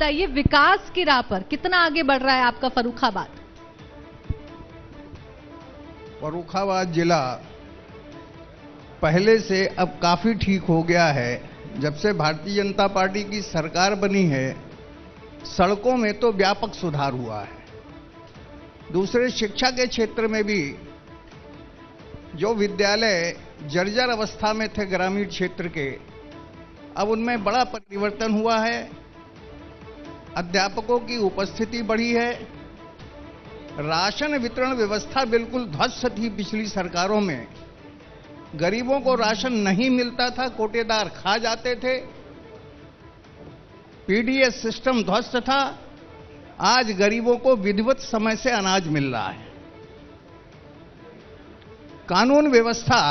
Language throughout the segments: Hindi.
बताइए, विकास की राह पर कितना आगे बढ़ रहा है आपका फर्रुखाबाद? फर्रुखाबाद जिला पहले से अब काफी ठीक हो गया है। जब से भारतीय जनता पार्टी की सरकार बनी है, सड़कों में तो व्यापक सुधार हुआ है। दूसरे शिक्षा के क्षेत्र में भी जो विद्यालय जर्जर अवस्था में थे ग्रामीण क्षेत्र के, अब उनमें बड़ा परिवर्तन हुआ है। अध्यापकों की उपस्थिति बढ़ी है। राशन वितरण व्यवस्था बिल्कुल ध्वस्त थी पिछली सरकारों में। गरीबों को राशन नहीं मिलता था, कोटेदार खा जाते थे। पीडीएस सिस्टम ध्वस्त था। आज गरीबों को विधिवत समय से अनाज मिल रहा है। कानून व्यवस्था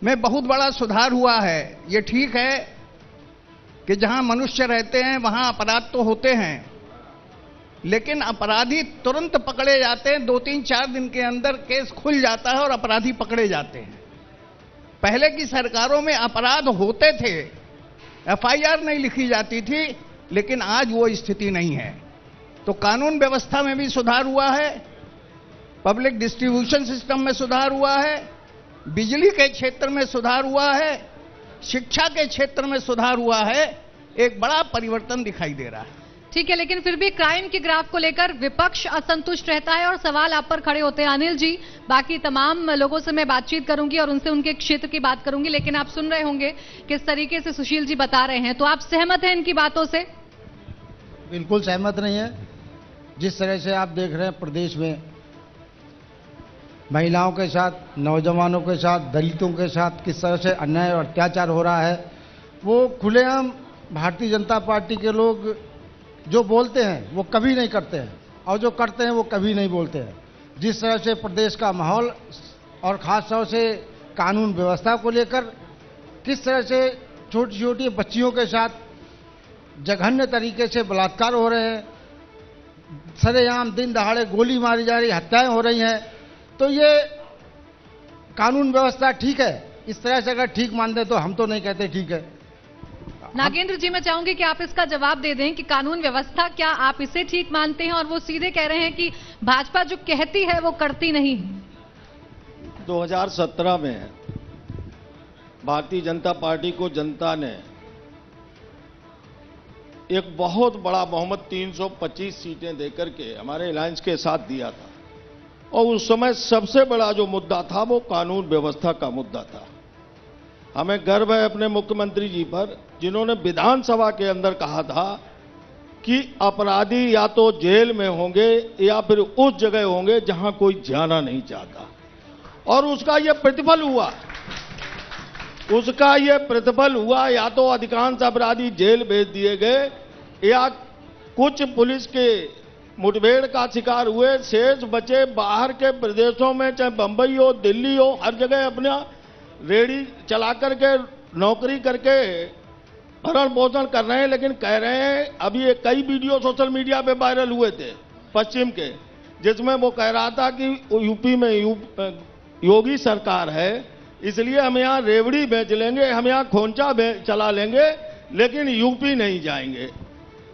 में बहुत बड़ा सुधार हुआ है। ये ठीक है कि जहां मनुष्य रहते हैं वहां अपराध तो होते हैं, लेकिन अपराधी तुरंत पकड़े जाते हैं। 2-3-4 दिन के अंदर केस खुल जाता है और अपराधी पकड़े जाते हैं। पहले की सरकारों में अपराध होते थे, एफआईआर नहीं लिखी जाती थी, लेकिन आज वो स्थिति नहीं है। तो कानून व्यवस्था में भी सुधार हुआ है, पब्लिक डिस्ट्रीब्यूशन सिस्टम में सुधार हुआ है, बिजली के क्षेत्र में सुधार हुआ है, शिक्षा के क्षेत्र में सुधार हुआ है। एक बड़ा परिवर्तन दिखाई दे रहा है। ठीक है, लेकिन फिर भी क्राइम के ग्राफ को लेकर विपक्ष असंतुष्ट रहता है और सवाल आप पर खड़े होते हैं। अनिल जी, बाकी तमाम लोगों से मैं बातचीत करूंगी और उनसे उनके क्षेत्र की बात करूंगी, लेकिन आप सुन रहे होंगे किस तरीके से सुशील जी बता रहे हैं, तो आप सहमत हैं इनकी बातों से? बिल्कुल सहमत नहीं है। जिस तरह से आप देख रहे हैं प्रदेश में महिलाओं के साथ, नौजवानों के साथ, दलितों के साथ किस तरह से अन्याय और अत्याचार हो रहा है, वो खुलेआम भारतीय जनता पार्टी के लोग जो बोलते हैं वो कभी नहीं करते हैं, और जो करते हैं वो कभी नहीं बोलते हैं। जिस तरह से प्रदेश का माहौल और खास तौर से कानून व्यवस्था को लेकर किस तरह से छोटी छोटी बच्चियों के साथ जघन्य तरीके से बलात्कार हो रहे हैं, सरेआम दिन दहाड़े गोली मारी जा रही, हत्याएं हो रही हैं, तो ये कानून व्यवस्था ठीक है? इस तरह से अगर ठीक मान दे तो हम तो नहीं कहते ठीक है। नागेंद्र जी, मैं चाहूंगी कि आप इसका जवाब दे दें कि कानून व्यवस्था क्या आप इसे ठीक मानते हैं? और वो सीधे कह रहे हैं कि भाजपा जो कहती है वो करती नहीं है। 2017 में भारतीय जनता पार्टी को जनता ने एक बहुत बड़ा बहुमत 325 सीटें देकर के हमारे अलायंस के साथ दिया था, और उस समय सबसे बड़ा जो मुद्दा था वो कानून व्यवस्था का मुद्दा था। हमें गर्व है अपने मुख्यमंत्री जी पर, जिन्होंने विधानसभा के अंदर कहा था कि अपराधी या तो जेल में होंगे या फिर उस जगह होंगे जहां कोई जाना नहीं चाहता, और उसका यह प्रतिफल हुआ। उसका यह प्रतिफल हुआ, या तो अधिकांश अपराधी जेल भेज दिए गए या कुछ पुलिस के मुठभेड़ का शिकार हुए, शेष बचे बाहर के प्रदेशों में, चाहे बंबई हो, दिल्ली हो, हर जगह अपना रेडी चला करके नौकरी करके भरण पोषण कर रहे हैं। लेकिन कह रहे हैं, अभी एक कई वीडियो सोशल मीडिया पे वायरल हुए थे पश्चिम के, जिसमें वो कह रहा था कि यूपी में योगी सरकार है, इसलिए हम यहाँ रेवड़ी बेच लेंगे, हम यहाँ खोंचा चला लेंगे, लेकिन यूपी नहीं जाएंगे।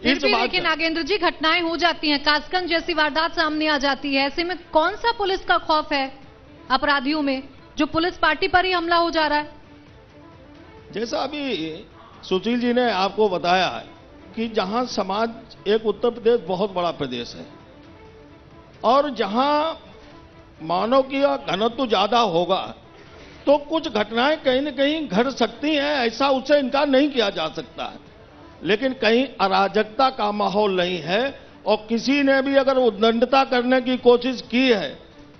फिर भी लेकिन नागेंद्र जी, घटनाएं हो जाती हैं, कासगंज जैसी वारदात सामने आ जाती है, ऐसे में कौन सा पुलिस का खौफ है अपराधियों में, जो पुलिस पार्टी पर ही हमला हो जा रहा है? जैसा अभी सुशील जी ने आपको बताया कि जहां समाज, एक उत्तर प्रदेश बहुत बड़ा प्रदेश है, और जहां मानव की घनत्व ज्यादा होगा तो कुछ घटनाएं कहीं न कहीं घट सकती हैं, ऐसा उससे इनकार नहीं किया जा सकता है। लेकिन कहीं अराजकता का माहौल नहीं है, और किसी ने भी अगर उद्दंडता करने की कोशिश की है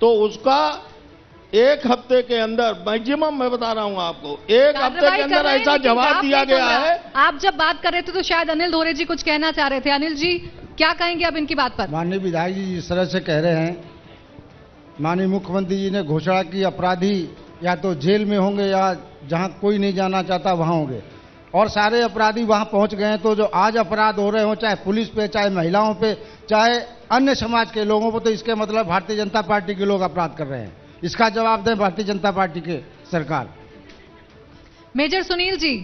तो उसका एक हफ्ते के अंदर, मैक्सिमम मैं बता रहा हूं आपको, एक हफ्ते के अंदर ऐसा जवाब दिया गया है। आप जब बात कर रहे थे तो शायद अनिल धोरे जी कुछ कहना चाह रहे थे। अनिल जी, क्या कहेंगे अब इनकी बात पर? माननीय विधायक जी जिस तरह से कह रहे हैं, माननीय मुख्यमंत्री जी ने घोषणा की अपराधी या तो जेल में होंगे या जहां कोई नहीं जाना चाहता वहां होंगे, और सारे अपराधी वहां पहुंच गए हैं। तो जो आज अपराध हो रहे हो, चाहे पुलिस पे, चाहे महिलाओं पे, चाहे अन्य समाज के लोगों पर, तो इसके मतलब भारतीय जनता पार्टी के लोग अपराध कर रहे हैं। इसका जवाब दें भारतीय जनता पार्टी के सरकार। मेजर सुनील जी,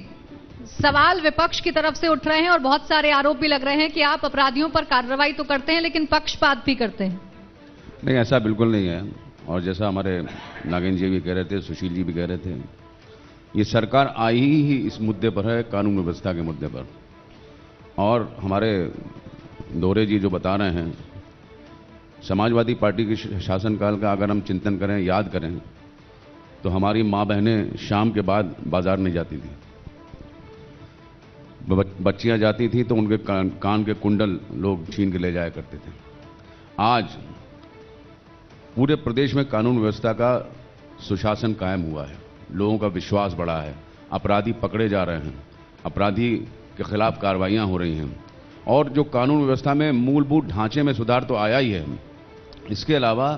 सवाल विपक्ष की तरफ से उठ रहे हैं और बहुत सारे आरोप भी लग रहे हैं कि आप अपराधियों पर कार्रवाई तो करते हैं लेकिन पक्षपात भी करते हैं। नहीं, ऐसा बिल्कुल नहीं है। और जैसा हमारे नागेंद्र जी भी कह रहे थे, सुशील जी भी कह रहे थे, ये सरकार आई ही इस मुद्दे पर है, कानून व्यवस्था के मुद्दे पर। और हमारे दोहरे जी जो बता रहे हैं, समाजवादी पार्टी के शासनकाल का अगर हम चिंतन करें, याद करें, तो हमारी माँ बहनें शाम के बाद बाजार नहीं जाती थी। बच्चियां जाती थी तो उनके कान के कुंडल लोग छीन के ले जाया करते थे। आज पूरे प्रदेश में कानून व्यवस्था का सुशासन कायम हुआ है, लोगों का विश्वास बढ़ा है, अपराधी पकड़े जा रहे हैं, अपराधी के खिलाफ कार्रवाइयां हो रही हैं, और जो कानून व्यवस्था में मूलभूत ढांचे में सुधार तो आया ही है, इसके अलावा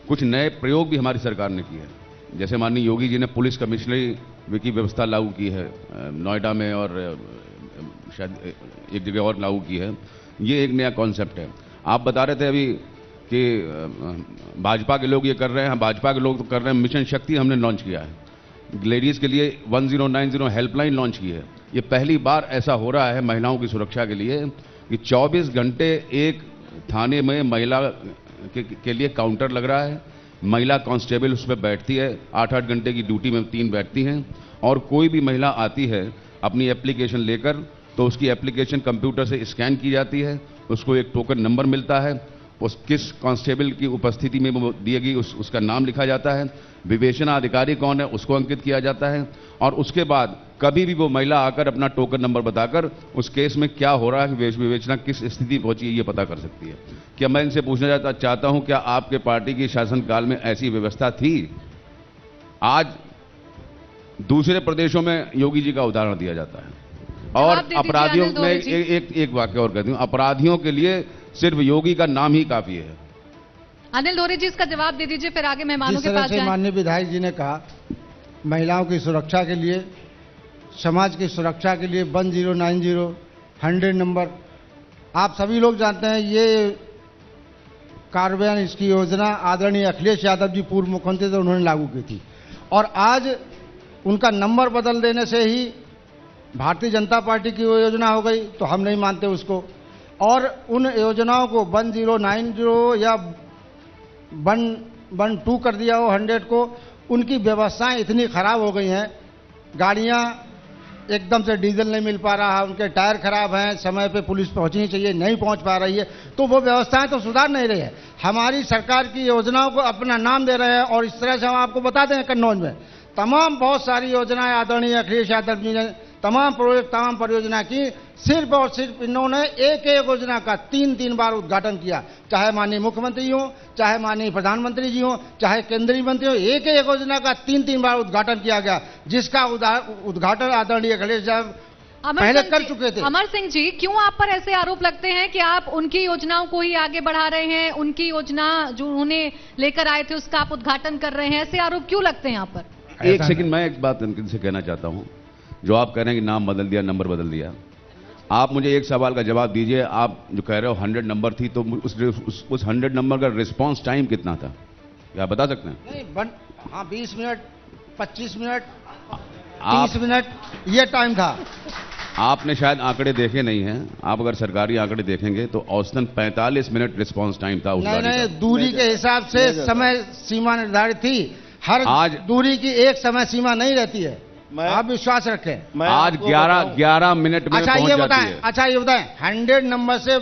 कुछ नए प्रयोग भी हमारी सरकार ने किए हैं। जैसे माननीय योगी जी ने पुलिस कमिश्नरी की व्यवस्था लागू की है नोएडा में, और शायद एक जगह और लागू की है। ये एक नया कॉन्सेप्ट है। आप बता रहे थे अभी कि भाजपा के लोग ये कर रहे हैं, भाजपा के लोग तो कर रहे हैं। मिशन शक्ति हमने लॉन्च किया है, लेडीज के लिए 1090 हेल्पलाइन लॉन्च की है। ये पहली बार ऐसा हो रहा है महिलाओं की सुरक्षा के लिए कि 24 घंटे एक थाने में महिला के लिए काउंटर लग रहा है, महिला कांस्टेबल उस पर बैठती है, 8-8 घंटे की ड्यूटी में 3 बैठती हैं, और कोई भी महिला आती है अपनी एप्लीकेशन लेकर तो उसकी एप्लीकेशन कंप्यूटर से स्कैन की जाती है, उसको एक टोकन नंबर मिलता है, उस किस कांस्टेबल की उपस्थिति में वो दिएगी उसका नाम लिखा जाता है, विवेचना अधिकारी कौन है उसको अंकित किया जाता है, और उसके बाद कभी भी वो महिला आकर अपना टोकन नंबर बताकर उस केस में क्या हो रहा है, विवेचना किस स्थिति पहुंची है, ये पता कर सकती है। क्या मैं इनसे पूछना चाहता हूं, क्या आपके पार्टी की शासनकाल में ऐसी व्यवस्था थी? आज दूसरे प्रदेशों में योगी जी का उदाहरण दिया जाता है, और अपराधियों में एक वाक्य और कहती हूं, अपराधियों के लिए सिर्फ योगी का नाम ही काफी है। अनिल दोहरे जी इसका जवाब दे दीजिए, फिर आगे मेहमानों के पास जाएं। माननीय विधायक जी ने कहा महिलाओं की सुरक्षा के लिए, समाज की सुरक्षा के लिए 1090 100 नंबर, आप सभी लोग जानते हैं ये कार्यान्वयन, इसकी योजना आदरणीय अखिलेश यादव जी पूर्व मुख्यमंत्री थे, उन्होंने लागू की थी, और आज उनका नंबर बदल देने से ही भारतीय जनता पार्टी की वो योजना हो गई, तो हम नहीं मानते उसको। और उन योजनाओं को 1090 या 112 कर दिया हो, 100 को। उनकी व्यवस्थाएं इतनी खराब हो गई हैं, गाड़ियां एकदम से डीजल नहीं मिल पा रहा है, उनके टायर खराब हैं, समय पे पुलिस पहुंचनी चाहिए, नहीं पहुंच पा रही है, तो वो व्यवस्थाएं तो सुधार नहीं रही है। हमारी सरकार की योजनाओं को अपना नाम दे रहे हैं, और इस तरह से हम आपको बता दें, कन्नौज में तमाम बहुत सारी योजनाएं आदरणीय अखिलेश यादव जी ने तमाम प्रोजेक्ट, तमाम परियोजना की, सिर्फ और सिर्फ इन्होंने एक योजना का 3 बार उद्घाटन किया, चाहे माननीय मुख्यमंत्री हो, चाहे माननीय प्रधानमंत्री जी हो, चाहे केंद्रीय मंत्री हो, एक योजना का 3 बार उद्घाटन किया गया, जिसका उद्घाटन आदरणीय अखिलेश यादव पहले कर चुके थे। अमर सिंह जी, क्यों आप पर ऐसे आरोप लगते हैं कि आप उनकी योजनाओं को ही आगे बढ़ा रहे हैं, उनकी योजना जो उन्हें लेकर आए थे उसका आप उद्घाटन कर रहे हैं, ऐसे आरोप क्यों लगते हैं यहाँ पर? एक सेकंड, मैं एक बात इनसे कहना चाहता हूं। जो आप कह रहे हैं कि नाम बदल दिया, नंबर बदल दिया, आप मुझे एक सवाल का जवाब दीजिए। आप जो कह रहे हो 100 नंबर थी, तो उस 100 नंबर का रिस्पांस टाइम कितना था, क्या आप बता सकते हैं? नहीं, हाँ 20 मिनट, 25 मिनट, 30 मिनट ये टाइम था। आपने शायद आंकड़े देखे नहीं हैं। आप अगर सरकारी आंकड़े देखेंगे तो औसतन 45 मिनट रिस्पांस टाइम था उस गाड़ी का। नहीं, दूरी के हिसाब से समय सीमा निर्धारित थी। हर आज दूरी की एक समय सीमा नहीं रहती है, आप विश्वास रखें। आज 11 मिनट में पहुंच जाती है। अच्छा ये बताएं, 100 नंबर से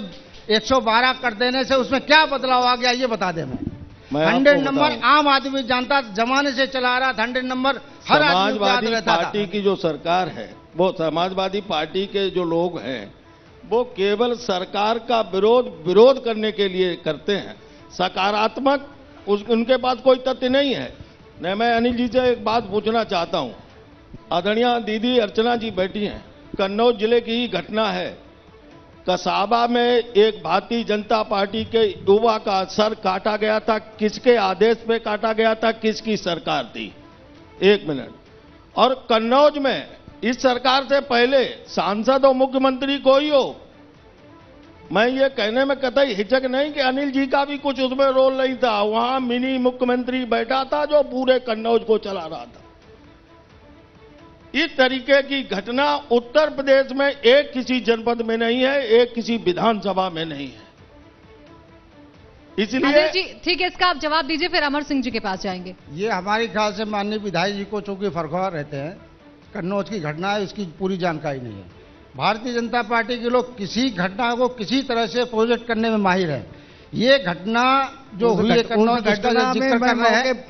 112 कर देने से उसमें क्या बदलाव आ गया, ये बता दें। मैं 100 नंबर आम आदमी जानता, जमाने से चला रहा था 100 नंबर, हर आदमी को याद रहता था। पार्टी की जो सरकार है, वो समाजवादी पार्टी के जो लोग हैं, वो केवल सरकार का विरोध करने के लिए करते हैं, सकारात्मक उनके पास कोई तथ्य नहीं है। मैं अनिल जी से एक बात पूछना चाहता हूं। आदरणीय दीदी अर्चना जी बैठी हैं, कन्नौज जिले की ही घटना है। कसाबा में एक भारतीय जनता पार्टी के युवा का सर काटा गया था, किसके आदेश पे काटा गया था, किसकी सरकार थी? 1 मिनट। और कन्नौज में इस सरकार से पहले सांसद और मुख्यमंत्री कोई हो, मैं ये कहने में कतई हिचक नहीं कि अनिल जी का भी कुछ उसमें रोल नहीं था। वहां मिनी मुख्यमंत्री बैठा था जो पूरे कन्नौज को चला रहा था। इस तरीके की घटना उत्तर प्रदेश में एक किसी जनपद में नहीं है, एक किसी विधानसभा में नहीं है। इसलिए अनिल जी ठीक है, इसका आप जवाब दीजिए, फिर अमर सिंह जी के पास जाएंगे। ये हमारे ख्याल से माननीय विधायक जी को चूंकि फरखा रहते हैं, कन्नौज की घटना है इसकी पूरी जानकारी नहीं है। भारतीय जनता पार्टी के लोग किसी घटना को किसी तरह से प्रोजेक्ट करने में माहिर है। ये घटना जो हुई है कन्नौज घटना में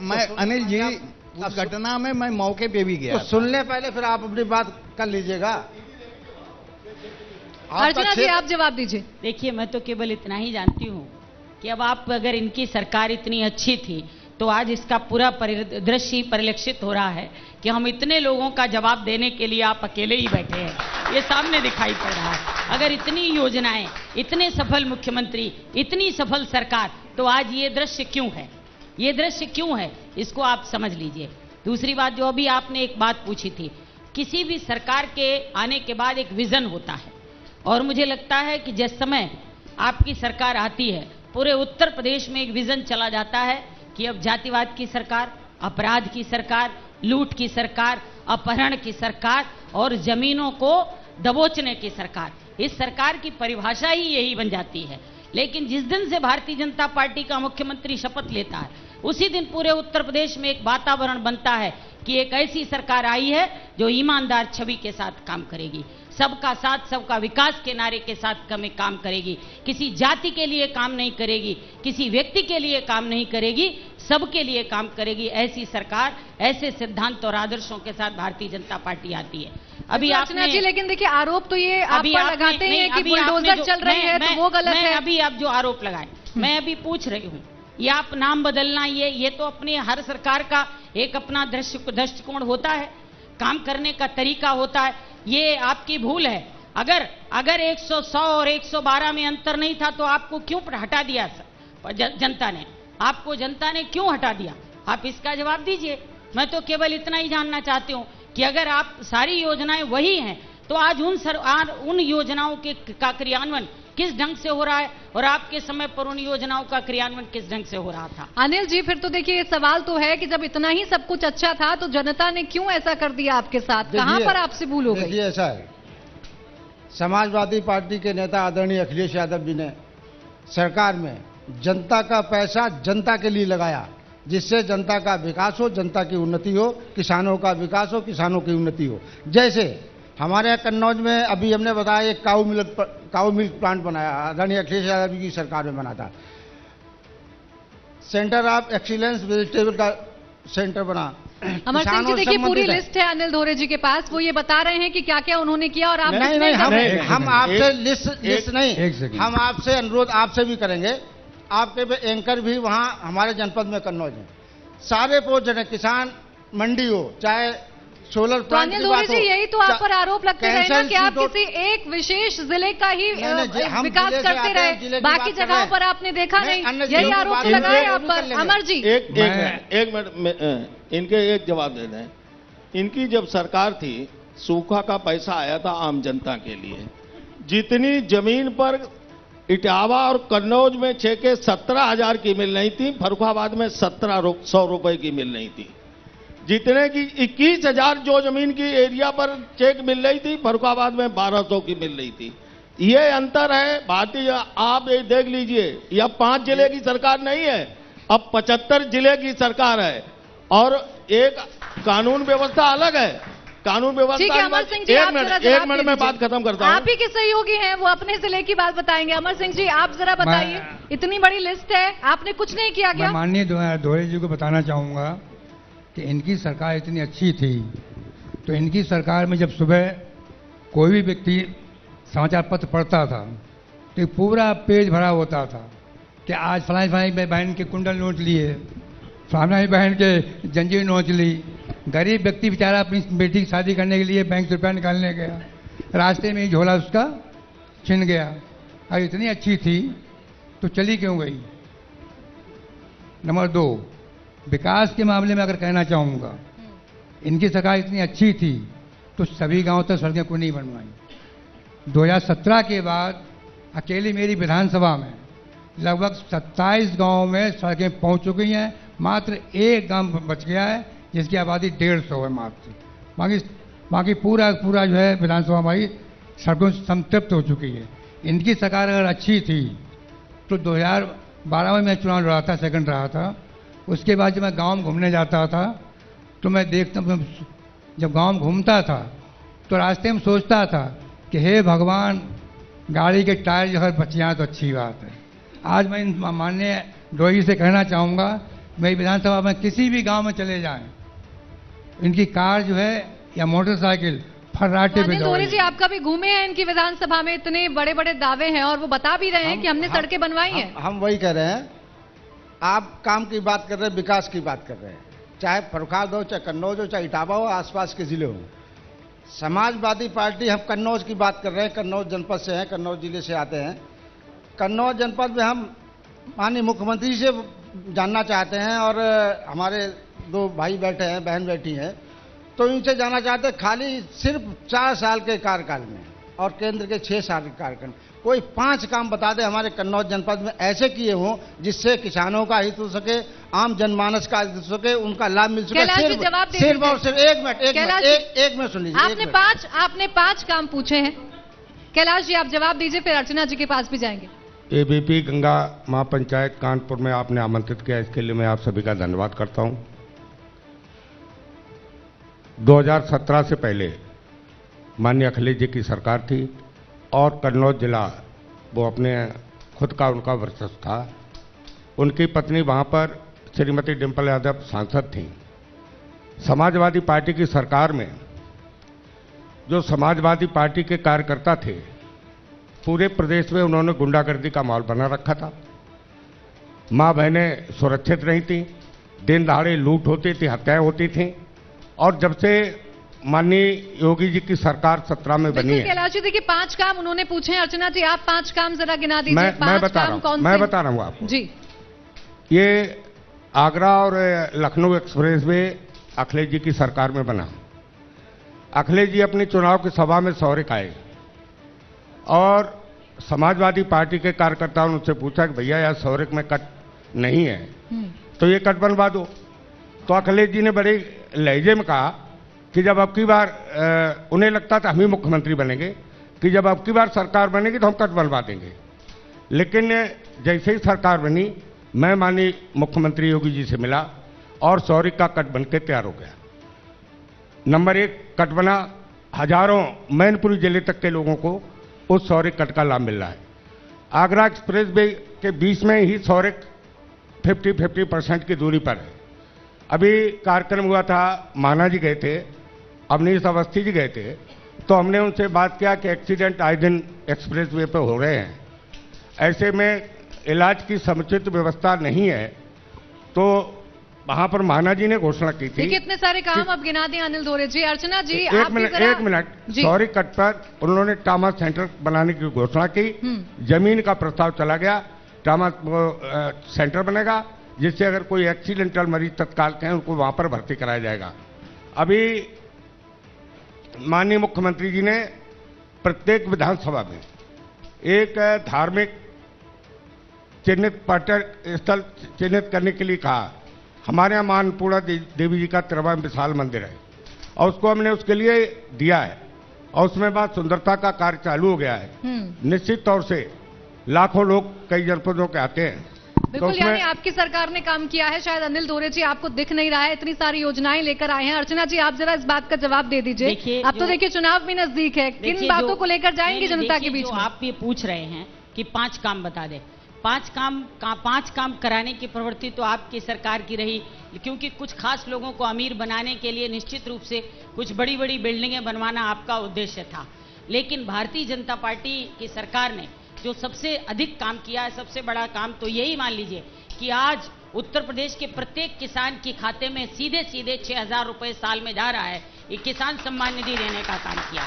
मैं तो अनिल जी, उस घटना में मैं मौके पे भी गया तो सुन ले पहले, फिर आप अपनी बात कर लीजिएगा। अर्चना जी आप जवाब दीजिए। देखिए, मैं तो केवल इतना ही जानती हूँ कि अब आप अगर इनकी सरकार इतनी अच्छी थी तो आज इसका पूरा परिदृश्य परिलक्षित हो रहा है कि हम इतने लोगों का जवाब देने के लिए आप अकेले ही बैठे हैं, ये सामने दिखाई पड़ रहा है। अगर इतनी योजनाएं, इतने सफल मुख्यमंत्री, इतनी सफल सरकार, तो आज ये दृश्य क्यों है? ये दृश्य क्यों है, इसको आप समझ लीजिए। दूसरी बात, जो अभी आपने एक बात पूछी थी, किसी भी सरकार के आने के बाद एक विजन होता है, और मुझे लगता है कि जिस समय आपकी सरकार आती है, पूरे उत्तर प्रदेश में एक विजन चला जाता है कि अब जातिवाद की सरकार, अपराध की सरकार, लूट की सरकार, अपहरण की सरकार और जमीनों को दबोचने की सरकार, इस सरकार की परिभाषा ही यही बन जाती है। लेकिन जिस दिन से भारतीय जनता पार्टी का मुख्यमंत्री शपथ लेता है, उसी दिन पूरे उत्तर प्रदेश में एक वातावरण बनता है कि एक ऐसी सरकार आई है जो ईमानदार छवि के साथ काम करेगी, सबका साथ सबका विकास के नारे के साथ काम करेगी, किसी जाति के लिए काम नहीं करेगी, किसी व्यक्ति के लिए काम नहीं करेगी, सबके लिए काम करेगी। ऐसी सरकार, ऐसे सिद्धांत और आदर्शों के साथ भारतीय जनता पार्टी आती है। अभी आपने जी, लेकिन देखिए आरोप तो ये आप पर लगाते हैं कि बुलडोजर चल रही है, तो वो गलत है। अभी आप जो आरोप लगाए, मैं अभी पूछ रही हूँ, ये आप नाम बदलना, ये तो अपने हर सरकार का एक अपना दृष्टिकोण होता है, काम करने का तरीका होता है। ये आपकी भूल है। अगर 100 और 112 में अंतर नहीं था तो आपको क्यों हटा दिया जनता ने? आपको जनता ने क्यों हटा दिया? आप इसका जवाब दीजिए। मैं तो केवल इतना ही जानना चाहती हूं कि अगर आप सारी योजनाएं वही हैं तो आज उन योजनाओं का क्रियान्वयन किस ढंग से हो रहा है और आपके समय पर उन योजनाओं का क्रियान्वयन किस ढंग से हो रहा था? अनिल जी, फिर तो देखिए ये सवाल तो है कि जब इतना ही सब कुछ अच्छा था तो जनता ने क्यों ऐसा कर दिया आपके साथ? कहां पर आपसे भूल हो गई? देखिए, ऐसा है, समाजवादी पार्टी के नेता आदरणीय अखिलेश यादव जी ने सरकार में जनता का पैसा जनता के लिए लगाया, जिससे जनता का विकास हो, जनता की उन्नति हो, किसानों का विकास हो, किसानों की उन्नति हो। जैसे हमारे यहाँ कन्नौज में अभी हमने बताया एक काऊ मिल्क प्लांट बनाया, आदरणीय अखिलेश यादव जी की सरकार में बना था। सेंटर ऑफ एक्सीलेंस वेजिटेबल का सेंटर बना। अमर सिंह जी, देखिए पूरी लिस्ट है अनिल धोरे जी के पास, वो ये बता रहे हैं कि क्या क्या उन्होंने किया और आप नहीं, हम आपसे लिस्ट नहीं, हम आपसे अनुरोध आपसे भी करेंगे। आपके एंकर भी वहां हमारे जनपद में कन्नौज है, सारे प्रोजेक्ट है, किसान मंडी हो, चाहे सोलर प्लांट की बात हो। यही तो आप पर आरोप लगते रहे ना कि आप किसी एक विशेष जिले का ही विकास करते रहे, बाकी जगहों पर आपने देखा नहीं, यही आरोप लगाए आप पर। अमर जी, एक मिनट, इनके एक जवाब दे दें। इनकी जब सरकार थी, सूखा का पैसा आया था आम जनता के लिए। जितनी जमीन पर इटावा और कन्नौज में 17,000 की मिल रही थी, फर्रुखाबाद में 1,700 रुपए की मिल रही थी। जितने की 21,000 जो जमीन की एरिया पर चेक मिल रही थी, फर्रुखाबाद में 1,200 की मिल रही थी। ये अंतर है भारतीय। आप ये देख लीजिए, यह 5 जिले की सरकार नहीं है, अब 75 जिले की सरकार है और एक कानून व्यवस्था अलग है। कानून व्यवस्था। ठीक है अमर सिंह जी, एक मिनट में बात खत्म करता हूं। आप ही के सहयोगी हैं, वो अपने जिले की बात बताएंगे। अमर सिंह जी, आप जरा बताइए, इतनी बड़ी लिस्ट है, आपने कुछ नहीं किया क्या? माननीय धोरे जी को बताना चाहूंगा कि इनकी सरकार इतनी अच्छी थी तो इनकी सरकार में जब सुबह कोई भी व्यक्ति समाचार पत्र पढ़ता था तो पूरा पेज भरा होता था कि आज फलानी बहन के कुंडल नोट लिए, फलानी बहन के जंजीर नोट ली। गरीब व्यक्ति बेचारा अपनी बेटी की शादी करने के लिए बैंक से रुपया निकालने गया, रास्ते में ही झोला उसका छिन गया। और इतनी अच्छी थी तो चली क्यों गई? नंबर 2, विकास के मामले में अगर कहना चाहूँगा, इनकी सरकार इतनी अच्छी थी तो सभी गांव तक सड़कें क्यों नहीं बनवाई? 2017 के बाद अकेली मेरी विधानसभा में लगभग 27 गांवों में सड़कें पहुंच चुकी हैं, मात्र एक गांव बच गया है जिसकी आबादी 150 है मात्र। बाकी बाकी पूरा पूरा जो है विधानसभा हमारी सड़कों से संतृप्त हो चुकी है। इनकी सरकार अगर अच्छी थी तो 2012 में मैं चुनाव लड़ा था, सेकंड रहा था। उसके बाद जब मैं गांव में घूमने जाता था तो मैं देखता, जब गांव में घूमता था तो रास्ते में सोचता था कि हे भगवान, गाड़ी के टायर जो है बच जाए तो अच्छी बात है। आज मैं माननीय डोई से कहना चाहूँगा, मेरी विधानसभा में किसी भी गांव में चले जाएं, इनकी कार जो है या मोटरसाइकिल फर्राटे पे अनिल दोरे जी, आप कभी घूमे हैं इनकी विधानसभा में? इतने बड़े बड़े दावे हैं और वो बता भी रहे हैं कि हमने सड़कें बनवाई हैं। हम वही कह रहे हैं, आप काम की बात कर रहे हैं, विकास की बात कर रहे हैं, चाहे फर्रुखाबाद हो, चाहे कन्नौज हो, चाहे इटावा हो, आसपास के जिले हो। समाजवादी पार्टी, हम कन्नौज की बात कर रहे हैं, कन्नौज जनपद से हैं, कन्नौज जिले से आते हैं। कन्नौज जनपद में हम माननीय मुख्यमंत्री से जानना चाहते हैं, और हमारे दो भाई बैठे हैं, बहन बैठी हैं, तो इनसे जानना चाहते हैं, खाली सिर्फ 4 साल के कार्यकाल में और केंद्र के 6 साल के कार्यकाल में कोई 5 काम बता दे हमारे कन्नौज जनपद में ऐसे किए हों जिससे किसानों का हित हो सके, आम जनमानस का हित हो सके, उनका लाभ मिल सके। सिर्फ और सिर्फ एक मिनट सुन लीजिए। आपने 5 काम पूछे हैं। कैलाश जी, आप जवाब दीजिए, फिर अर्चना जी के पास भी जाएंगे। एबीपी गंगा महापंचायत कानपुर में आपने आमंत्रित किया, इसके लिए मैं आप सभी का धन्यवाद करता हूं। 2017 से पहले माननीय अखिलेश जी की सरकार थी और कन्नौज जिला वो अपने खुद का उनका वर्चस्व था। उनकी पत्नी वहां पर श्रीमती डिम्पल यादव सांसद थीं। समाजवादी पार्टी की सरकार में जो समाजवादी पार्टी के कार्यकर्ता थे, पूरे प्रदेश में उन्होंने गुंडागर्दी का माहौल बना रखा था। माँ बहनें सुरक्षित नहीं थीं, दिन दहाड़े लूट होती थी, हत्याएं होती थीं। और जब से माननीय योगी जी की सरकार 17 में बनी है, कैलाश जी देखिए 5 काम उन्होंने पूछे हैं। अर्चना जी, आप 5 काम जरा गिना दीजिए। मैं बता रहा हूँ आपको जी। ये आगरा और लखनऊ एक्सप्रेस वे अखिलेश जी की सरकार में बना। अखिलेश जी अपनी चुनाव की सभा में सौरिक आए और समाजवादी पार्टी के कार्यकर्ताओं ने उनसे पूछा कि भैया यार सौरिक में कट नहीं है तो ये कट बनवा दो। तो अखिलेश जी ने बड़े लहजे में कहा कि जब अब की बार उन्हें लगता था हम ही मुख्यमंत्री बनेंगे, कि जब अब की बार सरकार बनेगी तो हम कट बनवा देंगे। लेकिन जैसे ही सरकार बनी, मैं माननीय मुख्यमंत्री योगी जी से मिला और सौरिक का कट बनके तैयार हो गया। नंबर 1 कट बना, हजारों मैनपुरी जिले तक के लोगों को उस सौरिक कट का लाभ मिल रहा है। आगरा एक्सप्रेस वे के बीच में ही सौरिक 50% की दूरी पर है। अभी कार्यक्रम हुआ था, माना जी गए थे, अवनीश अवस्थी जी गए थे, तो हमने उनसे बात किया कि एक्सीडेंट आए दिन एक्सप्रेस वे पे हो रहे हैं, ऐसे में इलाज की समुचित व्यवस्था नहीं है। तो वहां पर माना जी ने घोषणा की थी। कितने सारे काम अब गिना दिए अनिल दोरे जी। अर्चना जी, एक मिनट सॉरी कट पर उन्होंने ट्रामा सेंटर बनाने की घोषणा की। जमीन का प्रस्ताव चला गया, ट्रामा सेंटर बनेगा जिससे अगर कोई एक्सीडेंटल मरीज तत्काल कहें उनको वहां पर भर्ती कराया जाएगा। अभी माननीय मुख्यमंत्री जी ने प्रत्येक विधानसभा में एक धार्मिक चिन्हित पर्यटन स्थल चिन्हित करने के लिए कहा। हमारे यहाँ मां अन्नपूर्णा देवी जी का 53 विशाल मंदिर है और उसको हमने उसके लिए दिया है और उसमें बाद सुंदरता का कार्य चालू हो गया है। निश्चित तौर से लाखों लोग कई जनपदों के आते हैं। बिल्कुल, यानी आपकी सरकार ने काम किया है। शायद अनिल दोरे जी आपको दिख नहीं रहा है, इतनी सारी योजनाएं लेकर आए हैं। अर्चना जी, आप जरा इस बात का जवाब दे दीजिए। अब तो देखिए चुनाव भी नजदीक है, किन बातों को लेकर जाएंगे जनता के बीच में? आप ये पूछ रहे हैं कि 5 काम बता दे। 5 काम कराने की प्रवृत्ति तो आपकी सरकार की रही, क्योंकि कुछ खास लोगों को अमीर बनाने के लिए निश्चित रूप से कुछ बड़ी बड़ी बिल्डिंगें बनवाना आपका उद्देश्य था। लेकिन भारतीय जनता पार्टी की सरकार ने जो सबसे अधिक काम किया है, सबसे बड़ा काम तो यही मान लीजिए कि आज उत्तर प्रदेश के प्रत्येक किसान के खाते में सीधे 6,000 रुपए साल में जा रहा है। ये किसान सम्मान निधि देने का काम किया,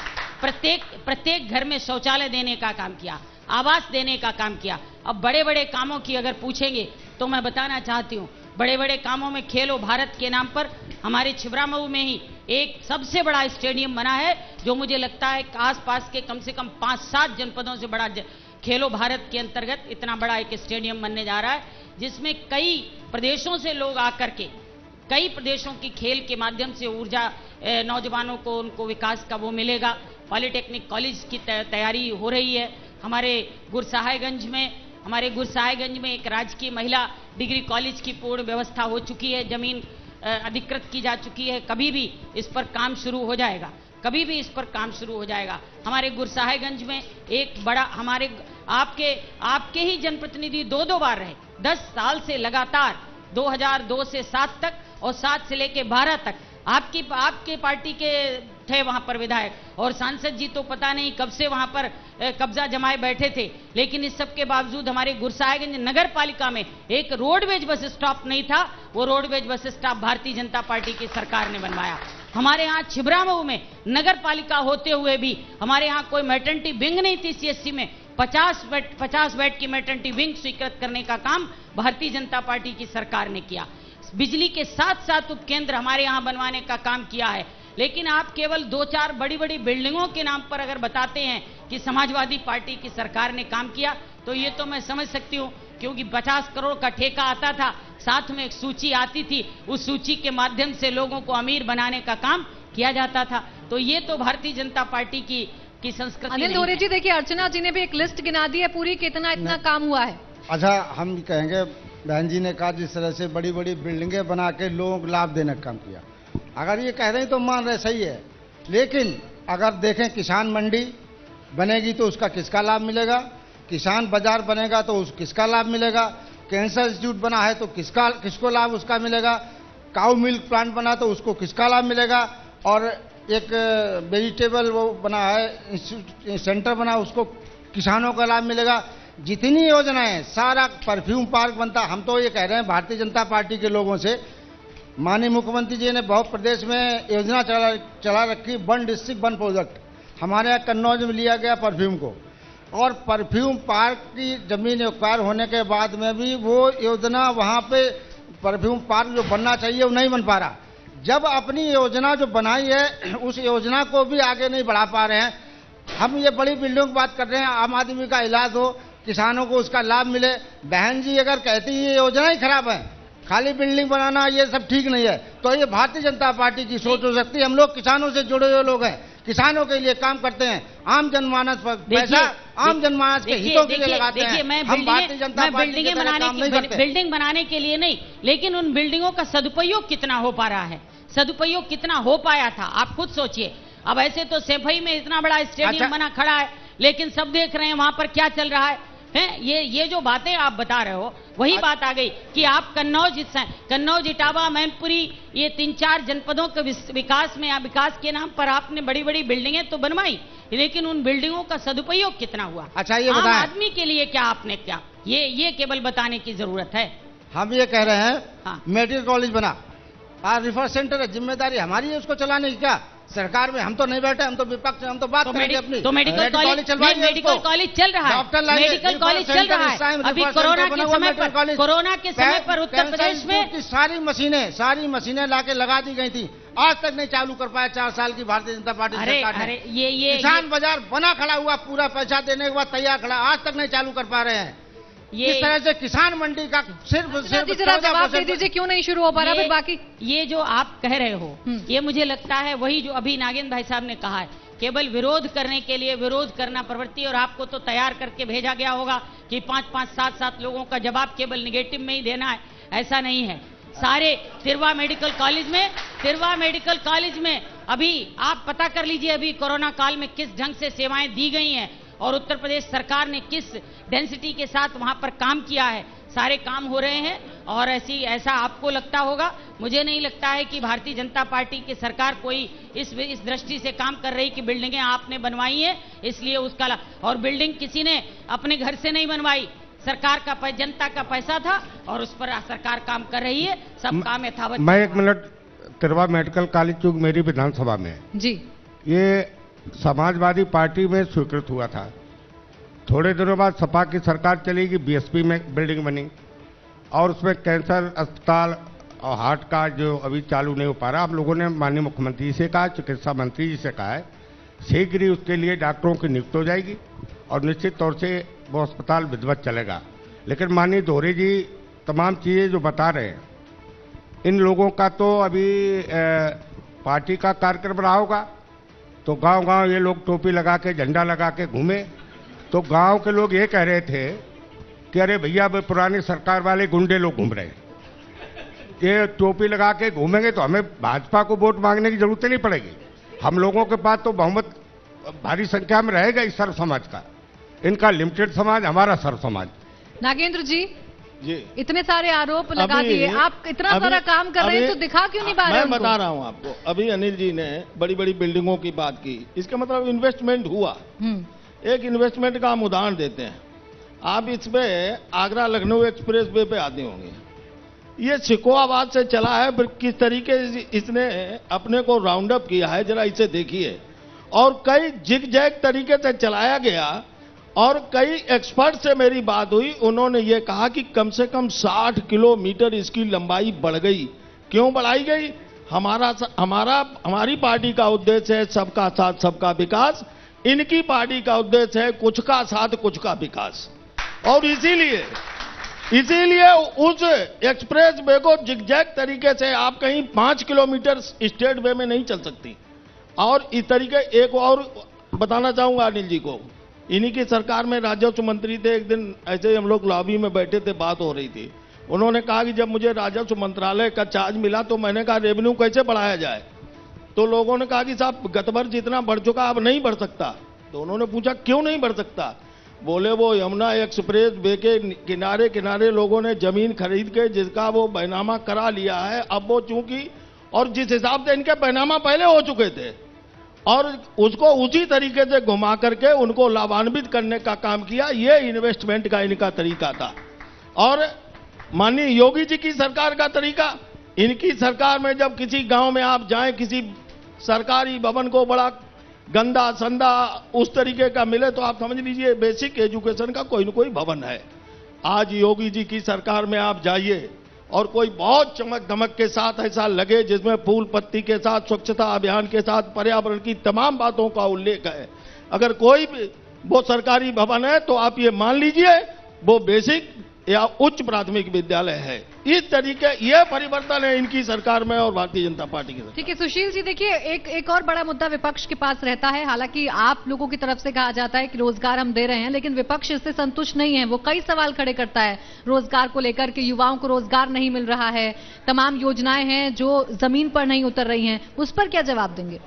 प्रत्येक घर में शौचालय देने का काम किया, आवास देने का काम किया। अब बड़े बड़े कामों की अगर पूछेंगे तो मैं बताना चाहती हूँ, बड़े बड़े कामों में खेलो भारत के नाम पर हमारे छिबरामऊ में ही एक सबसे बड़ा स्टेडियम बना है, जो मुझे लगता है आसपास के कम से कम 5-7 जनपदों से बड़ा खेलो भारत के अंतर्गत इतना बड़ा एक स्टेडियम बनने जा रहा है, जिसमें कई प्रदेशों से लोग आकर के कई प्रदेशों की खेल के माध्यम से ऊर्जा नौजवानों को उनको विकास का वो मिलेगा। पॉलिटेक्निक कॉलेज की तैयारी हो रही है। हमारे गुरसाहिबगंज में एक राजकीय महिला डिग्री कॉलेज की पूर्ण व्यवस्था हो चुकी है, जमीन अधिकृत की जा चुकी है। कभी भी इस पर काम शुरू हो जाएगा, हमारे गुरसाहिबगंज में एक बड़ा, हमारे आपके ही जनप्रतिनिधि 2 बार रहे 10 साल से लगातार, 2002 से 7 तक और 7 से लेके 12 तक आपके पार्टी के थे वहां पर विधायक, और सांसद जी तो पता नहीं कब से वहां पर कब्जा जमाए बैठे थे। लेकिन इस सब के बावजूद हमारे गुरसाहिबगंज नगर पालिका में एक रोडवेज बस स्टॉप नहीं था। वो roadways bus stop Bharatiya Janata party की सरकार ने बनवाया। हमारे यहाँ छिबरामऊ में नगर पालिका होते हुए भी हमारे यहाँ कोई मैटर्निटी विंग नहीं थी। सीएससी में 50 बेड की मैटर्निटी विंग स्वीकृत करने का काम भारतीय जनता पार्टी की सरकार ने किया। बिजली के 7 उपकेंद्र हमारे यहाँ बनवाने का काम किया है। लेकिन आप केवल 2-4 बड़ी बिल्डिंगों के नाम पर अगर बताते हैं कि समाजवादी पार्टी की सरकार ने काम किया, तो ये तो मैं समझ सकती हूँ, क्योंकि 50 करोड़ का ठेका आता था, साथ में एक सूची आती थी, उस सूची के माध्यम से लोगों को अमीर बनाने का काम किया जाता था। तो ये तो भारतीय जनता पार्टी की संस्कृति। अनिल दोरे जी, देखिए अर्चना जी ने भी एक लिस्ट गिना दी है पूरी, कितना इतना काम हुआ है। अच्छा, हम कहेंगे बहन जी ने कहा जिस तरह से बड़ी बिल्डिंगें बना के लोगों को लाभ देने का काम किया, अगर ये कह रहे हैं तो मान रहे सही है। लेकिन अगर देखें किसान मंडी बनेगी तो उसका किसका लाभ मिलेगा, किसान बाजार बनेगा तो किसका लाभ मिलेगा, कैंसर इंस्टीट्यूट बना है तो किसको लाभ उसका मिलेगा, काऊ मिल्क प्लांट बना तो उसको किसका लाभ मिलेगा, और एक वेजिटेबल वो बना है सेंटर बना उसको किसानों का लाभ मिलेगा। जितनी योजनाएं, सारा परफ्यूम पार्क बनता, हम तो ये कह रहे हैं भारतीय जनता पार्टी के लोगों से, माननीय मुख्यमंत्री जी ने बहुत प्रदेश में योजना चला रखी, 1 डिस्ट्रिक्ट 1 प्रोजेक्ट। हमारे यहाँ कन्नौज में लिया गया परफ्यूम को, और परफ्यूम पार्क की जमीन एक्वायर होने के बाद में भी वो योजना वहाँ पे परफ्यूम पार्क जो बनना चाहिए वो नहीं बन पा रहा। जब अपनी योजना जो बनाई है उस योजना को भी आगे नहीं बढ़ा पा रहे हैं। हम ये बड़ी बिल्डिंग की बात कर रहे हैं, आम आदमी का इलाज हो, किसानों को उसका लाभ मिले। बहन जी अगर कहती है ये योजना ही खराब है, खाली बिल्डिंग बनाना ये सब ठीक नहीं है, तो ये भारतीय जनता पार्टी की सोच हो सकती है। हम लोग किसानों से जुड़े हुए लोग हैं, किसानों के लिए काम करते हैं, आम जनमानस पर पैसा आम जनमानस के हितों के लिए लगाते हैं। हम भारतीय जनता पार्टी के बिल्डिंग बनाने के लिए नहीं, लेकिन उन बिल्डिंगों का सदुपयोग कितना हो पा रहा है, सदुपयोग कितना हो पाया था, आप खुद सोचिए। अब ऐसे तो सैफई में इतना बड़ा स्टेडियम बना खड़ा है, लेकिन सब देख रहे हैं वहां पर क्या चल रहा है। ये जो बातें आप बता रहे हो, वही बात आ गई कि आप कन्नौज, इटावा, मैनपुरी, ये 3-4 जनपदों के विकास में, विकास के नाम पर आपने बड़ी बिल्डिंगें तो बनवाई, लेकिन उन बिल्डिंगों का सदुपयोग कितना हुआ। अच्छा, ये आम आदमी के लिए क्या आपने क्या, ये केवल बताने की जरूरत है। हम ये कह रहे हैं, हाँ, मेडिकल कॉलेज बना, रिफर सेंटर है, जिम्मेदारी हमारी है उसको चलाने की। क्या सरकार में हम तो नहीं बैठे, हम तो विपक्ष, हम तो बात करेंगे अपनी। तो मेडिकल कॉलेज चल रहा है, मेडिकल कॉलेज चल रहा है। अभी कोरोना के समय पर उत्तर प्रदेश में सारी मशीनें लाके लगा दी गई थी, आज तक नहीं चालू कर पाया 4 साल की भारतीय जनता पार्टी सरकार ने। ये किसान बाजार बना खड़ा हुआ, पूरा पैसा देने के बाद तैयार खड़ा, आज तक नहीं चालू कर पा रहे हैं। इस तरह से किसान मंडी का सिर्फ जवाब दे दीजिए, क्यों नहीं शुरू हो पा रहा। फिर बाकी ये जो आप कह रहे हो, ये मुझे लगता है वही जो अभी नागेंद्र भाई साहब ने कहा है, केवल विरोध करने के लिए विरोध करना प्रवृत्ति, और आपको तो तैयार करके भेजा गया होगा कि 5-5, 7-7 लोगों का जवाब केवल निगेटिव में ही देना है, ऐसा नहीं है। सारे तिरवा मेडिकल कॉलेज में अभी आप पता कर लीजिए, अभी कोरोना काल में किस ढंग से सेवाएं दी गई हैं, और उत्तर प्रदेश सरकार ने किस डेंसिटी के साथ वहां पर काम किया है। सारे काम हो रहे हैं, और ऐसा आपको लगता होगा, मुझे नहीं लगता है कि भारतीय जनता पार्टी की सरकार कोई इस दृष्टि से काम कर रही कि बिल्डिंगें आपने बनवाई है इसलिए उसका, और बिल्डिंग किसी ने अपने घर से नहीं बनवाई, सरकार का जनता का पैसा था और उस पर सरकार काम कर रही है, सब काम यथावत। मैं 1 मिनट, तिरवा मेडिकल कॉलेज चूंकि मेरी विधानसभा में जी, ये समाजवादी पार्टी में स्वीकृत हुआ था। थोड़े दिनों बाद सपा की सरकार चलेगी, बीएसपी में बिल्डिंग बनी, और उसमें कैंसर अस्पताल और हार्ट का जो अभी चालू नहीं हो पा रहा। आप लोगों ने माननीय मुख्यमंत्री से कहा, चिकित्सा मंत्री जी से कहा है, शीघ्र ही उसके लिए डॉक्टरों की नियुक्ति हो जाएगी और निश्चित तौर से वो अस्पताल विधिवत चलेगा। लेकिन माननीय दोरे जी तमाम चीज़ें जो बता रहे हैं, इन लोगों का तो अभी पार्टी का कार्यक्रम रहा होगा तो गांव-गांव ये लोग टोपी लगा के झंडा लगा के घूमे, तो गांव के लोग ये कह रहे थे कि अरे भैया वो पुरानी सरकार वाले गुंडे लोग घूम रहे हैं, ये टोपी लगा के घूमेंगे तो हमें भाजपा को वोट मांगने की जरूरत नहीं पड़ेगी, हम लोगों के पास तो बहुमत भारी संख्या में रहेगा इस सर्व समाज का, इनका लिमिटेड समाज, हमारा सर्व समाज। नागेंद्र जी, जी इतने सारे आरोप लगा दिए, आप इतना सारा काम कर रहे हैं तो दिखा क्यों नहीं पा रहे? मैं बता रहा हूं आपको, अभी अनिल जी ने बड़ी बड़ी बिल्डिंगों की बात की, इसका मतलब इन्वेस्टमेंट हुआ। एक इन्वेस्टमेंट का हम उदाहरण देते हैं, आप इसमें आगरा लखनऊ एक्सप्रेस वे पे आते होंगे, ये सिकोहाबाद से चला है, फिर किस तरीके से इसने अपने को राउंड अप किया है जरा इसे देखिए, और कई जिग जैग तरीके से चलाया गया। और कई एक्सपर्ट से मेरी बात हुई, उन्होंने ये कहा कि कम से कम 60 किलोमीटर इसकी लंबाई बढ़ गई। क्यों बढ़ाई गई? हमारी पार्टी का उद्देश्य है सबका साथ सबका विकास, इनकी पार्टी का उद्देश्य है कुछ का साथ कुछ का विकास, और इसीलिए उस एक्सप्रेस वे को जिगजैग तरीके से आप कहीं 5 किलोमीटर स्टेट वे में नहीं चल सकती। और इस तरीके एक और बताना चाहूंगा अनिल जी को, इन्हीं की सरकार में राजस्व मंत्री थे, एक दिन ऐसे ही हम लोग लॉबी में बैठे थे, बात हो रही थी, उन्होंने कहा कि जब मुझे राजस्व मंत्रालय का चार्ज मिला तो मैंने कहा रेवेन्यू कैसे बढ़ाया जाए, तो लोगों ने कहा कि साहब गत वर्ष जितना बढ़ चुका अब नहीं बढ़ सकता। तो उन्होंने पूछा क्यों नहीं बढ़ सकता? बोले वो यमुना एक्सप्रेस वे के किनारे किनारे लोगों ने जमीन खरीद के जिसका वो बैनामा करा लिया है, अब वो चूंकि और जिस हिसाब से इनके बैनामा पहले हो चुके थे और उसको उसी तरीके से घुमा करके उनको लाभान्वित करने का काम किया, ये इन्वेस्टमेंट का इनका तरीका था। और माननीय योगी जी की सरकार का तरीका, इनकी सरकार में जब किसी गांव में आप जाएं, किसी सरकारी भवन को बड़ा गंदा संदा उस तरीके का मिले तो आप समझ लीजिए बेसिक एजुकेशन का कोई न कोई भवन है। आज योगी जी की सरकार में आप जाइए और कोई बहुत चमक धमक के साथ ऐसा लगे जिसमें फूल पत्ती के साथ स्वच्छता अभियान के साथ पर्यावरण की तमाम बातों का उल्लेख है। अगर कोई भी वो सरकारी भवन है तो आप ये मान लीजिए वो बेसिक या उच्च प्राथमिक विद्यालय है। इस तरीके ये परिवर्तन है इनकी सरकार में और भारतीय जनता पार्टी की सरकार। ठीक है सुशील जी, देखिए एक और बड़ा मुद्दा विपक्ष के पास रहता है। हालांकि आप लोगों की तरफ से कहा जाता है कि रोजगार हम दे रहे हैं, लेकिन विपक्ष इससे संतुष्ट नहीं है। वो कई सवाल खड़े करता है रोजगार को लेकर के, युवाओं को रोजगार नहीं मिल रहा है, तमाम योजनाएं हैं जो जमीन पर नहीं उतर रही हैं, उस पर क्या जवाब देंगे?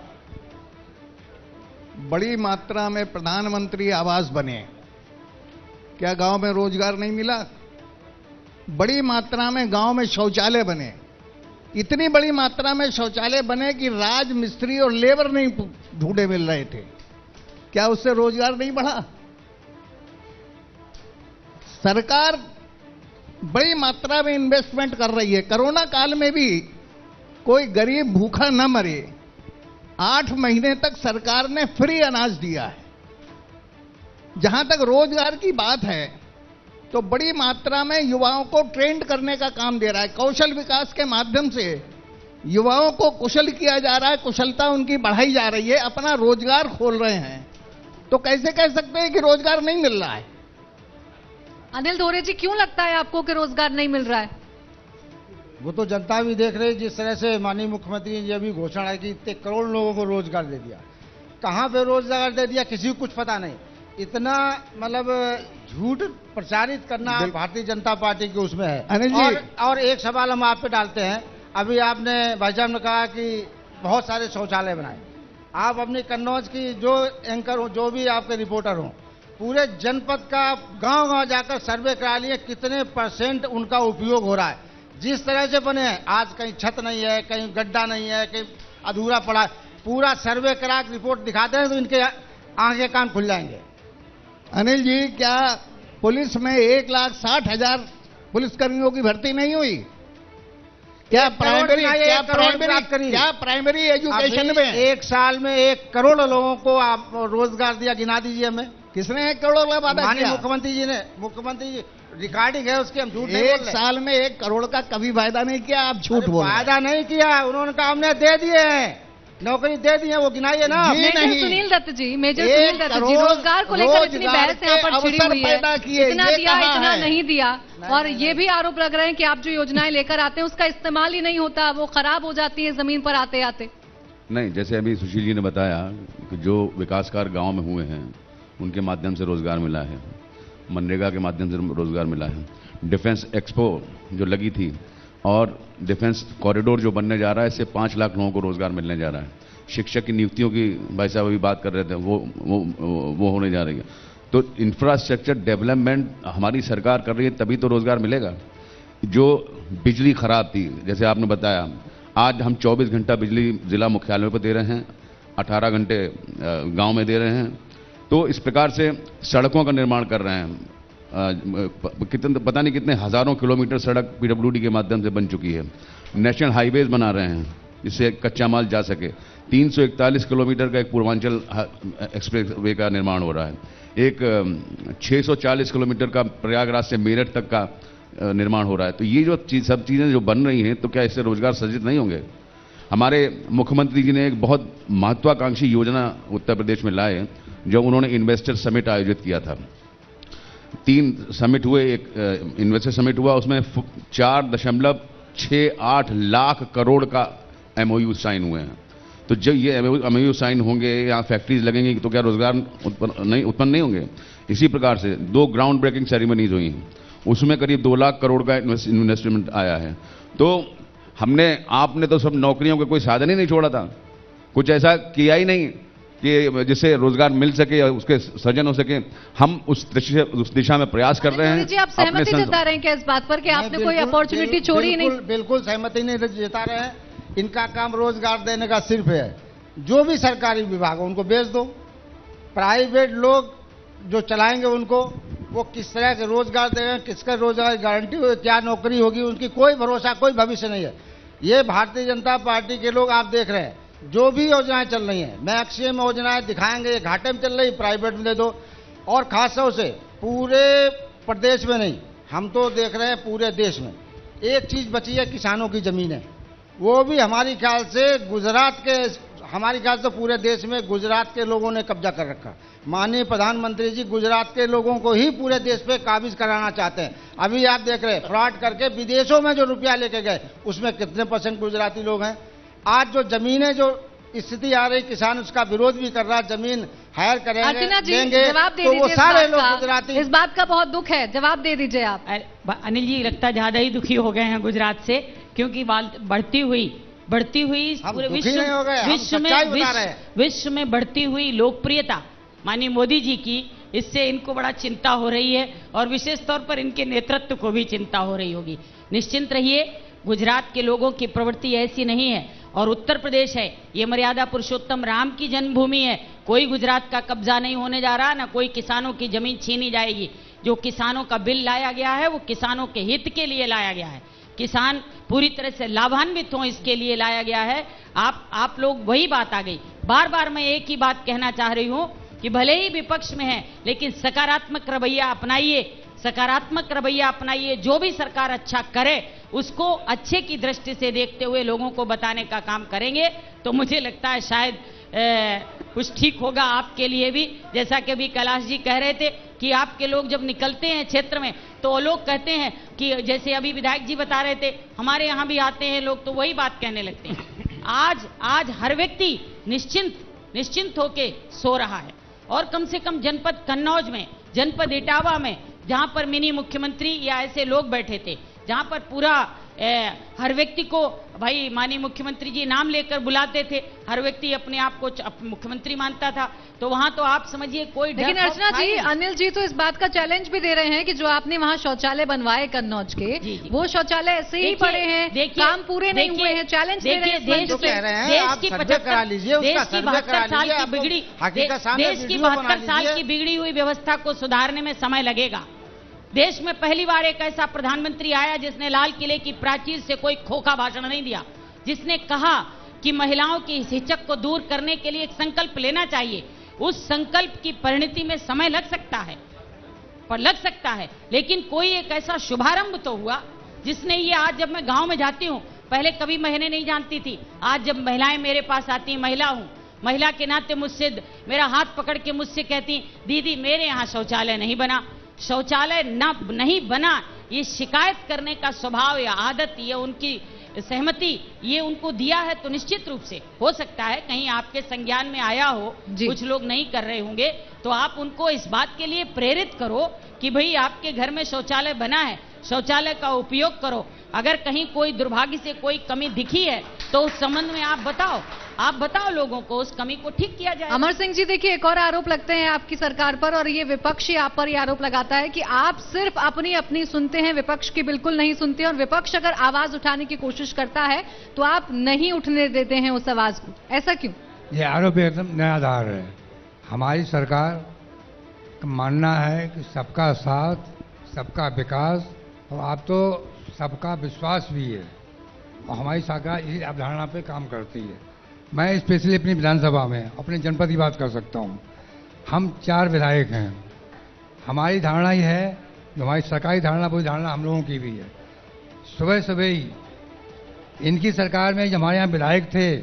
बड़ी मात्रा में प्रधानमंत्री आवास बने, क्या गांव में रोजगार नहीं मिला? बड़ी मात्रा में गांव में शौचालय बने, इतनी बड़ी मात्रा में शौचालय बने कि राज मिस्त्री और लेबर नहीं ढूंढे मिल रहे थे, क्या उससे रोजगार नहीं बढ़ा? सरकार बड़ी मात्रा में इन्वेस्टमेंट कर रही है। कोरोना काल में भी कोई गरीब भूखा न मरे, 8 महीने तक सरकार ने फ्री अनाज दिया है। जहां तक रोजगार की बात है तो बड़ी मात्रा में युवाओं को ट्रेंड करने का काम दे रहा है। कौशल विकास के माध्यम से युवाओं को कुशल किया जा रहा है, कुशलता उनकी बढ़ाई जा रही है, अपना रोजगार खोल रहे हैं। तो कैसे कह सकते हैं कि रोजगार नहीं मिल रहा है? अनिल धोरे जी, क्यों लगता है आपको कि रोजगार नहीं मिल रहा है? वो तो जनता भी देख रही, जिस तरह से माननीय मुख्यमंत्री ने अभी घोषणा है कि इतने करोड़ लोगों को रोजगार दे दिया। कहां पे रोजगार दे दिया किसी को कुछ पता नहीं। इतना मतलब झूठ प्रचारित करना भारतीय जनता पार्टी के उसमें है। और एक सवाल हम आप पे डालते हैं, अभी आपने भाई साहब ने कहा कि बहुत सारे शौचालय बनाए। आप अपनी कन्नौज की जो एंकर हो, जो भी आपके रिपोर्टर हो, पूरे जनपद का गांव-गांव जाकर सर्वे करा लिए कितने % उनका उपयोग हो रहा है। जिस तरह से बने हैं, आज कहीं छत नहीं है, कहीं गड्ढा नहीं है, कहीं अधूरा पड़ा है, पूरा सर्वे करा रिपोर्ट दिखाते हैं तो इनके आंखें कान खुल जाएंगे। अनिल जी, क्या पुलिस में 1,60,000 पुलिसकर्मियों की भर्ती नहीं हुई? क्या प्राइमरी एजुकेशन में 1 साल में 1 करोड़ लोगों को आप रोजगार दिया? गिना दीजिए हमें। किसने 1 करोड़ का वादा किया? मुख्यमंत्री जी ने। मुख्यमंत्री जी रिकॉर्डिंग है उसकी, हम झूठ नहीं बोल रहे। 1 साल में 1 करोड़ का कभी वायदा नहीं किया, आप झूठ बोल रहे हैं। वायदा नहीं किया, उन्होंने कहा हमने दे दिए हैं, नौकरी दे दी है, वो गिनाइए ना। मेजर सुनील दत्त जी, रोजगार को लेकर इतनी बहस यहाँ पर छिड़ी हुई है, इतना दिया इतना नहीं दिया, और ये भी आरोप लग रहे हैं कि आप जो योजनाएं लेकर आते हैं उसका इस्तेमाल ही नहीं होता, वो खराब हो जाती है जमीन पर आते आते। नहीं, जैसे अभी सुशील जी ने बताया कि जो विकास कार्य गाँव में हुए हैं उनके माध्यम से रोजगार मिला है, मनरेगा के माध्यम से रोजगार मिला है, डिफेंस एक्सपो जो लगी थी और डिफेंस कॉरिडोर जो बनने जा रहा है, इससे 5 लाख लोगों को रोजगार मिलने जा रहा है। शिक्षक की नियुक्तियों की भाई साहब अभी बात कर रहे थे, वो होने जा रही है। तो इंफ्रास्ट्रक्चर डेवलपमेंट हमारी सरकार कर रही है, तभी तो रोजगार मिलेगा। जो बिजली खराब थी, जैसे आपने बताया, आज हम 24 घंटा बिजली जिला मुख्यालयों पर दे रहे हैं, 18 घंटे गांव में दे रहे हैं। तो इस प्रकार से सड़कों का निर्माण कर रहे हैं, पता नहीं कितने हजारों किलोमीटर सड़क पीडब्ल्यूडी के माध्यम से बन चुकी है। नेशनल हाईवेज बना रहे हैं जिससे कच्चा माल जा सके। 341 किलोमीटर का एक पूर्वांचल एक्सप्रेस वे का निर्माण हो रहा है। एक 640 किलोमीटर का प्रयागराज से मेरठ तक का निर्माण हो रहा है। तो ये जो सब चीज़ें जो बन रही हैं, तो क्या इससे रोजगार सृजित नहीं होंगे? हमारे मुख्यमंत्री जी ने एक बहुत महत्वाकांक्षी योजना उत्तर प्रदेश में लाए, जब उन्होंने इन्वेस्टर समिट आयोजित किया था। 3 समिट हुए, एक इन्वेस्टर समिट हुआ, उसमें 4.68 लाख करोड़ का MOU साइन हुए हैं। तो जब ये MOU साइन होंगे, यहाँ फैक्ट्रीज लगेंगी, तो क्या रोजगार उत्पन्न नहीं होंगे? इसी प्रकार से 2 ग्राउंड ब्रेकिंग सेरेमनीज हुई, उसमें करीब 2 लाख करोड़ का इन्वेस्टमेंट आया है। तो आपने तो सब नौकरियों का कोई साधन ही नहीं छोड़ा था, कुछ ऐसा किया ही नहीं कि जिससे रोजगार मिल सके या उसके सृजन हो सके। हम उस दिशा में प्रयास कर रहे हैं। जी, आप सहमति जता रहे हैं क्या इस बात पर कि आपने कोई अपॉर्चुनिटी छोड़ी नहीं? बिल्कुल सहमति नहीं जता रहे हैं। इनका काम रोजगार देने का सिर्फ है। जो भी सरकारी विभाग है उनको बेच दो, प्राइवेट लोग जो चलाएंगे उनको, वो किस तरह के रोजगार देंगे, किसका रोजगार गारंटी होगी, क्या नौकरी होगी, उनकी कोई भरोसा, कोई भविष्य नहीं है। ये भारतीय जनता पार्टी के लोग आप देख रहे हैं, जो भी योजनाएं चल रही हैं, मैक्सिमम योजनाएं दिखाएंगे ये घाटे में चल रही, प्राइवेट में दे दो। और खासतौर से पूरे प्रदेश में नहीं, हम तो देख रहे हैं पूरे देश में एक चीज बची है, किसानों की जमीन है। वो भी हमारी ख्याल से पूरे देश में गुजरात के लोगों ने कब्जा कर रखा। माननीय प्रधानमंत्री जी गुजरात के लोगों को ही पूरे देश पे काबिज कराना चाहते हैं। अभी आप देख रहे हैं फ्रॉड करके विदेशों में जो रुपया लेके गए, उसमें कितने % गुजराती लोग हैं। आज जो जमीनें जो स्थिति आ रही, किसान उसका विरोध भी कर रहा, जमीन हायर करेंगे देंगे, तो वो सारे लोग गुजराती। इस बात का बहुत दुख है, जवाब दे दीजिए आप। अनिल जी, लगता ज्यादा ही दुखी हो गए हैं गुजरात से, क्योंकि बढ़ती हुई पूरे विश्व में बढ़ती हुई लोकप्रियता माननीय मोदी जी की, इससे इनको बड़ा चिंता हो रही है और विशेष तौर पर इनके नेतृत्व को भी चिंता हो रही होगी। निश्चिंत रहिए, गुजरात के लोगों की प्रवृत्ति ऐसी नहीं है और उत्तर प्रदेश है, ये मर्यादा पुरुषोत्तम राम की जन्मभूमि है। कोई गुजरात का कब्जा नहीं होने जा रहा, ना कोई किसानों की जमीन छीनी जाएगी। जो किसानों का बिल लाया गया है वो किसानों के हित के लिए लाया गया है, किसान पूरी तरह से लाभान्वित हों इसके लिए लाया गया है। आप लोग, वही बात आ गई। बार बार मैं एक ही बात कहना चाह रही हूं कि भले ही विपक्ष में है, लेकिन सकारात्मक रवैया अपनाइए, सकारात्मक रवैया अपनाइए। जो भी सरकार अच्छा करे उसको अच्छे की दृष्टि से देखते हुए लोगों को बताने का काम करेंगे, तो मुझे लगता है शायद कुछ ठीक होगा आपके लिए भी। जैसा कि अभी कैलाश जी कह रहे थे कि आपके लोग जब निकलते हैं क्षेत्र में, तो लोग कहते हैं कि, जैसे अभी विधायक जी बता रहे थे, हमारे यहाँ भी आते हैं लोग तो वही बात कहने लगते हैं। आज हर व्यक्ति निश्चिंत होके सो रहा है। और कम से कम जनपद कन्नौज में, जनपद इटावा में, जहां पर मिनी मुख्यमंत्री या ऐसे लोग बैठे थे, जहां पर पूरा हर व्यक्ति को भाई माननीय मुख्यमंत्री जी नाम लेकर बुलाते थे, हर व्यक्ति अपने आप को मुख्यमंत्री मानता था, तो वहां तो आप समझिए कोई। लेकिन अर्चना जी, अनिल जी तो इस बात का चैलेंज भी दे रहे हैं कि जो आपने वहां शौचालय बनवाए कन्नौज के, वो शौचालय ऐसे ही पड़े हैं, काम पूरे नहीं हुए हैं। चैलेंज दे रहे हैं। देश की 72 साल की बिगड़ी हुई व्यवस्था को सुधारने में समय लगेगा। देश में पहली बार एक ऐसा प्रधानमंत्री आया जिसने लाल किले की प्राचीर से कोई खोखा भाषण नहीं दिया, जिसने कहा कि महिलाओं की हिचक को दूर करने के लिए एक संकल्प लेना चाहिए। उस संकल्प की परिणति में समय लग सकता है, लेकिन कोई एक ऐसा शुभारंभ तो हुआ जिसने ये, आज जब मैं गांव में जाती हूं, पहले कभी महीने नहीं जानती थी, आज जब महिलाएं मेरे पास आती, महिला हूं, महिला के नाते मुझसे मेरा हाथ पकड़ के मुझसे कहती, दीदी मेरे यहाँ शौचालय नहीं बना। शौचालय नहीं बना, ये शिकायत करने का स्वभाव या आदत, ये उनकी सहमति ये उनको दिया है, तो निश्चित रूप से हो सकता है कहीं आपके संज्ञान में आया हो, कुछ लोग नहीं कर रहे होंगे, तो आप उनको इस बात के लिए प्रेरित करो कि भाई आपके घर में शौचालय बना है, शौचालय का उपयोग करो। अगर कहीं कोई दुर्भाग्य से कोई कमी दिखी है तो उस संबंध में आप बताओ लोगों को, उस कमी को ठीक किया जाए। अमर सिंह जी, देखिए एक और आरोप लगते हैं आपकी सरकार पर, और ये विपक्ष आप पर ये आरोप लगाता है कि आप सिर्फ अपनी सुनते हैं, विपक्ष की बिल्कुल नहीं सुनते, और विपक्ष अगर आवाज उठाने की कोशिश करता है तो आप नहीं उठने देते हैं उस आवाज को, ऐसा क्यों? ये आरोप एकदम निराधार है। हमारी सरकार का मानना है कि सबका साथ, सबका विकास, और आप तो सबका विश्वास भी है, और हमारी सरकार इसी अवधारणा पे काम करती है। मैं स्पेशली अपनी विधानसभा में अपने जनपद की बात कर सकता हूँ। हम 4 विधायक हैं। हमारी धारणा ये है, जो हमारी सरकारी धारणा, वो धारणा हम लोगों की भी है। सुबह सुबह ही इनकी सरकार में जब हमारे यहाँ विधायक थे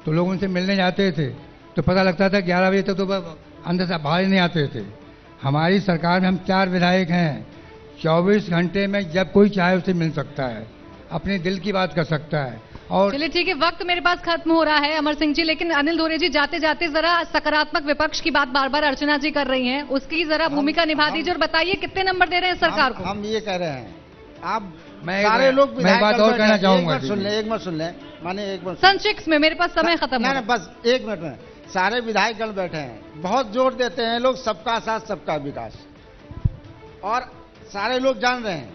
तो लोग उनसे मिलने जाते थे तो पता लगता था 11 बजे तक तो अंदर से बाहर ही नहीं आते थे। हमारी सरकार में हम 4 विधायक हैं। 24 घंटे में जब कोई चाहे उसे मिल सकता है, अपने दिल की बात कर सकता है। और चलिए ठीक है, वक्त मेरे पास खत्म हो रहा है अमर सिंह जी, लेकिन अनिल धोरे जी जाते जाते जरा सकारात्मक विपक्ष की बात बार बार अर्चना जी कर रही हैं, उसकी जरा भूमिका निभा दीजिए और बताइए कितने नंबर दे रहे हैं सरकार को। हम ये कह रहे हैं, आप मैं सारे लोग मैं बात और कहना चाहूंगा। एक मिनट सुन ले, माने एक मिनट संक्षिप्त में, मेरे पास समय खत्म हो। बस 1 मिनट में। सारे विधायकगण बैठे हैं, बहुत जोर देते हैं लोग सबका साथ सबका विकास, और सारे लोग जान रहे हैं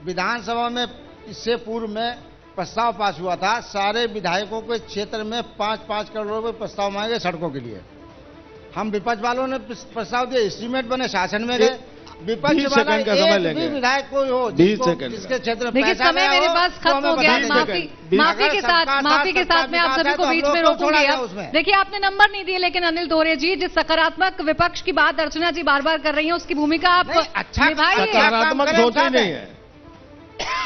विधानसभा में इससे पूर्व में प्रस्ताव पास हुआ था, सारे विधायकों के क्षेत्र में 5-5 करोड़ रुपए प्रस्ताव मांगे सड़कों के लिए। हम विपक्ष वालों ने प्रस्ताव दिए, एस्टीमेट बने, शासन में गए। विपक्ष वाला एक भी विधायक कोई हो जिसके क्षेत्र में देखिए समय मेरे पास खत्म हो गया। माफी के साथ मैं आप सभी को बीच में रोकूंगी। अब देखिए आपने नंबर नहीं दिए, लेकिन अनिल धोरे जी, जिस सकारात्मक विपक्ष की बात अर्चना जी बार बार कर रही हैं, उसकी भूमिका आप निभाइए। सकारात्मक सोच ही नहीं है।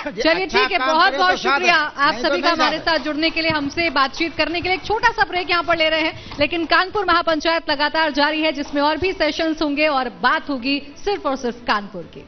चलिए ठीक है, बहुत बहुत शुक्रिया आप सभी का हमारे साथ जुड़ने के लिए, हमसे बातचीत करने के लिए। एक छोटा सा ब्रेक यहाँ पर ले रहे हैं, लेकिन कानपुर महापंचायत लगातार जारी है, जिसमें और भी सेशंस होंगे और बात होगी सिर्फ और सिर्फ कानपुर की।